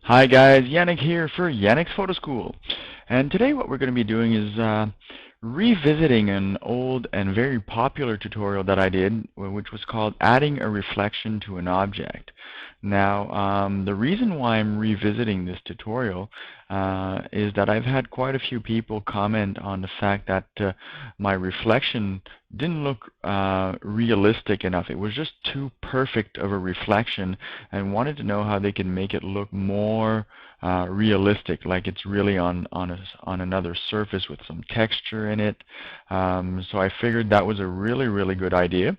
Hi guys, Yannick here for Yannick's Photo School. And today what we're going to be doing is revisiting an old and very popular tutorial that I did, which was called adding a reflection to an object. Now, the reason why I'm revisiting this tutorial is that I've had quite a few people comment on the fact that my reflection didn't look realistic enough. It was just too perfect of a reflection, and wanted to know how they can make it look more realistic, like it's really on another surface with some texture in it. So I figured that was a really good idea,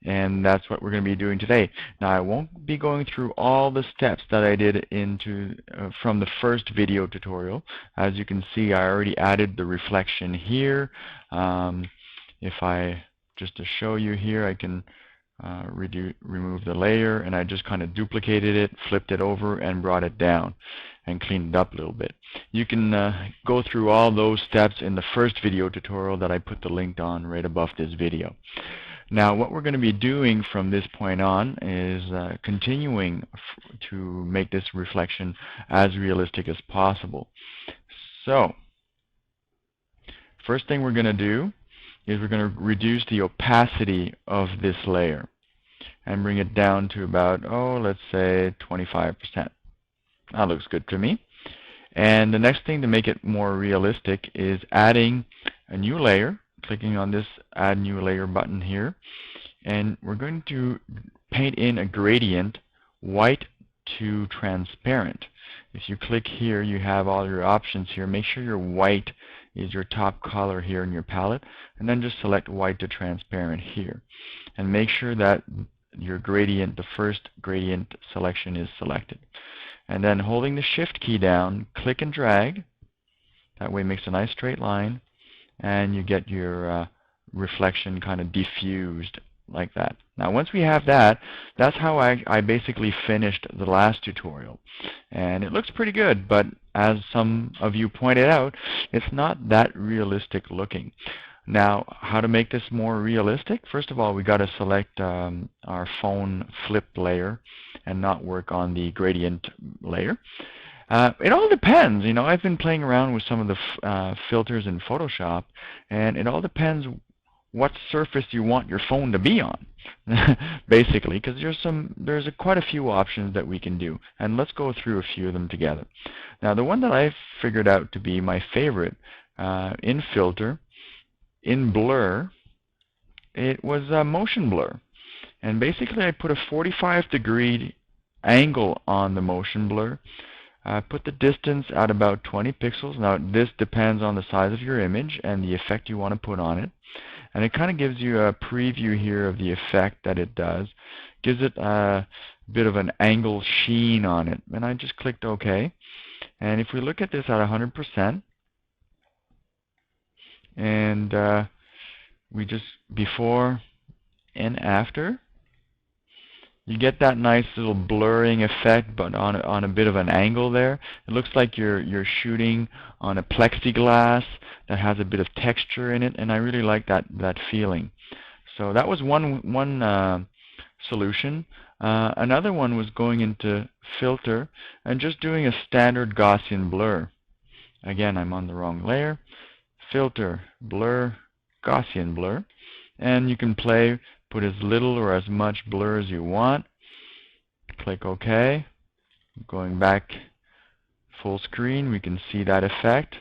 and that's what we're going to be doing today. Now I won't be going through all the steps that I did from the first video tutorial. As you can see, I already added the reflection here. If I just to show you here, I can remove the layer, and I just kind of duplicated it, flipped it over, and brought it down and cleaned it up a little bit. You can go through all those steps in the first video tutorial that I put the link on right above this video. Now what we're going to be doing from this point on is continuing to make this reflection as realistic as possible. So first thing we're going to do is we're going to reduce the opacity of this layer and bring it down to about, let's say 25%. That looks good to me. And the next thing to make it more realistic is adding a new layer, clicking on this Add New Layer button here, and we're going to paint in a gradient, white to transparent. If you click here, you have all your options here. Make sure your white is your top color here in your palette, and then just select white to transparent here. And make sure that your gradient, the first gradient selection, is selected. And then holding the Shift key down, click and drag. That way it makes a nice straight line, and you get your reflection kind of diffused like that. Now once we have that, that's how I basically finished the last tutorial. And it looks pretty good, but as some of you pointed out, it's not that realistic looking. Now, how to make this more realistic? First of all, we got to select our phone flip layer and not work on the gradient layer. It all depends. You know, I've been playing around with some of the filters in Photoshop, and it all depends what surface you want your phone to be on, basically, because there's quite a few options that we can do, and let's go through a few of them together. Now, the one that I figured out to be my favorite in filter, in blur, it was a motion blur, and basically I put a 45-degree angle on the motion blur. Put the distance at about 20 pixels. Now this depends on the size of your image and the effect you want to put on it. And it kind of gives you a preview here of the effect that it does. Gives it a bit of an angle sheen on it. And I just clicked OK. And if we look at this at 100%, and we just before and after, you get that nice little blurring effect, but on a bit of an angle there. It looks like you're shooting on a plexiglass that has a bit of texture in it, and I really like that feeling. So that was one solution. Another one was going into filter and just doing a standard Gaussian blur. Again, I'm on the wrong layer. Filter, blur, Gaussian blur, and you can put as little or as much blur as you want. Click OK. Going back full screen, we can see that effect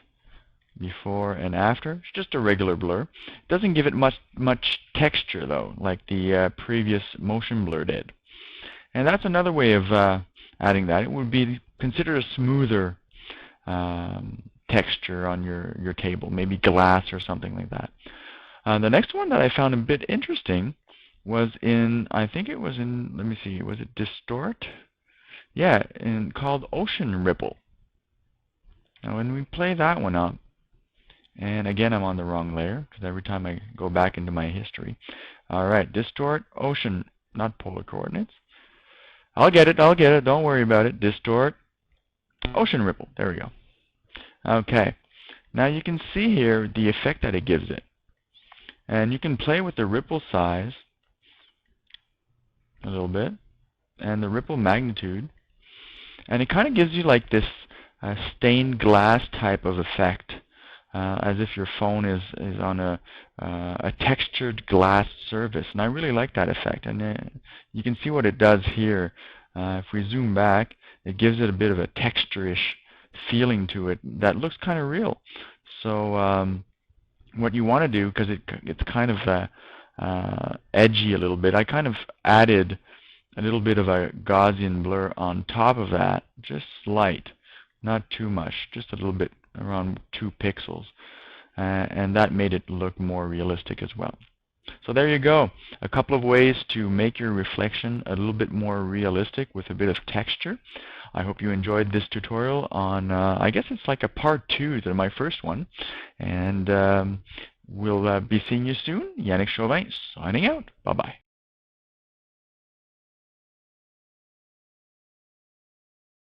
before and after. It's just a regular blur. It doesn't give it much texture though, like the previous motion blur did. And that's another way of adding that. It would be considered a smoother texture on your table, maybe glass or something like that. The next one that I found a bit interesting was in, I think it was in, let me see, was it Distort? Yeah, called Ocean Ripple. Now when we play that one up, and again I'm on the wrong layer, because every time I go back into my history. Alright, Distort, Ocean, not polar coordinates. I'll get it, don't worry about it. Distort, Ocean Ripple, there we go. Okay, now you can see here the effect that it gives it. And you can play with the ripple size a little bit and the ripple magnitude, And it kind of gives you like this stained glass type of effect, as if your phone is on a textured glass surface. And I really like that effect. And you can see what it does here. If we zoom back, it gives it a bit of a texture-ish feeling to it that looks kind of real. So what you want to do, because it's kind of edgy a little bit, I kind of added a little bit of a Gaussian blur on top of that, just slight, not too much, just a little bit, around 2 pixels. And that made it look more realistic as well. So there you go, a couple of ways to make your reflection a little bit more realistic with a bit of texture. I hope you enjoyed this tutorial on, I guess it's like a part 2 to my first one. And we'll be seeing you soon. Yannick Chauvin signing out. Bye-bye.